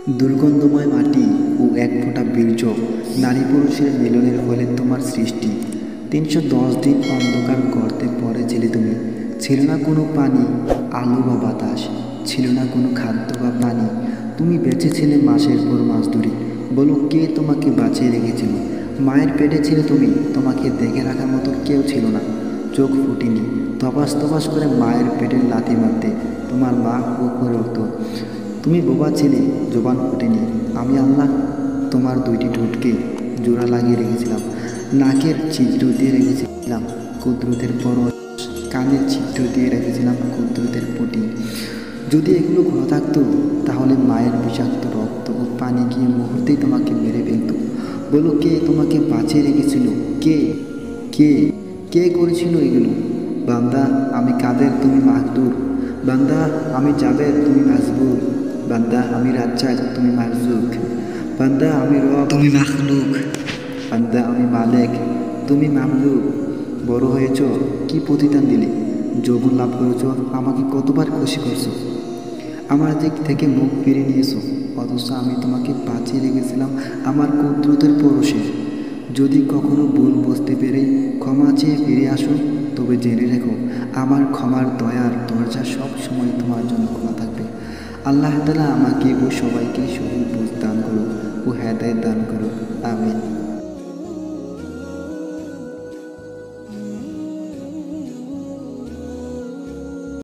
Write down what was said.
দুর্গন্ধময় মাটি ও এক ফোঁটা বীর্য, নারী পুরুষের মিলনের ফলে তোমার সৃষ্টি। ৩১০ দিন অন্ধকার গর্তে পড়েছিলে তুমি। ছিল না কোনো পানি, আলো বা বাতাস, ছিল না কোনো খাদ্য বা পানি। তুমি বেঁচেছিলে মাসের পর মাস ধরে। বলো, কে তোমাকে বাঁচিয়ে রেখেছিল? মায়ের পেটে ছিলে তুমি, তোমাকে দেখে রাখার মতো কেউ ছিল না। চোখ ফুটিনি, তপাস তপাস করে মায়ের পেটের লাথি মারতে তোমার মা হু করে উঠত। তুমি বোবা ছিলে, জবান ফুটেনি। আমি আল্লাহ তোমার দুইটি ঠোঁটকে জোড়া লাগিয়ে রেখেছিলাম, নাকের ছিদ্র দিয়ে রেখেছিলাম কুদরতের পরশ, কানের ছিদ্র দিয়ে রেখেছিলাম কুদরতের পটি। যদি এগুলো ঘোরা থাকতো, তাহলে মায়ের বিষাক্ত রক্ত ও পানি গিয়ে মুহূর্তেই তোমাকে মেরে ফেলত। বলো, কে তোমাকে বাঁচিয়ে রেখেছিল? কে কে কে করেছিল এগুলো? বান্দা, আমি কাদের, তুমি মাহদুর। বান্দা, আমি জাবের, তুমি মাজবুর। বান্দা, আমি রাজ্জাক, তুমি মারজুক। বান্দা, আমি রব, তুমি মাখলুক। বান্দা, আমি মালেক, তুমি মামলুক। বড় হয়েছ, কি প্রতিদান দিলে? যৌবন লাভ করেছ, আমাকে কতবার খুশি করছো। আমার দিক থেকে মুখ ফিরে নিয়েছো, অথচ আমি তোমাকে বাঁচিয়ে রেখেছিলাম আমার কুদরতের পরশে। যদি কখনো ভুল বুঝতে পেরে ক্ষমা চেয়ে ফিরে আসো, তবে জেনে রেখো, আমার ক্ষমার দয়ার দরজা সব সময় তোমার জন্য খোলা থাকবে। আল্লাহ তাআলা আমাকে ও সবাইকে সঠিক বুঝ দান করুন।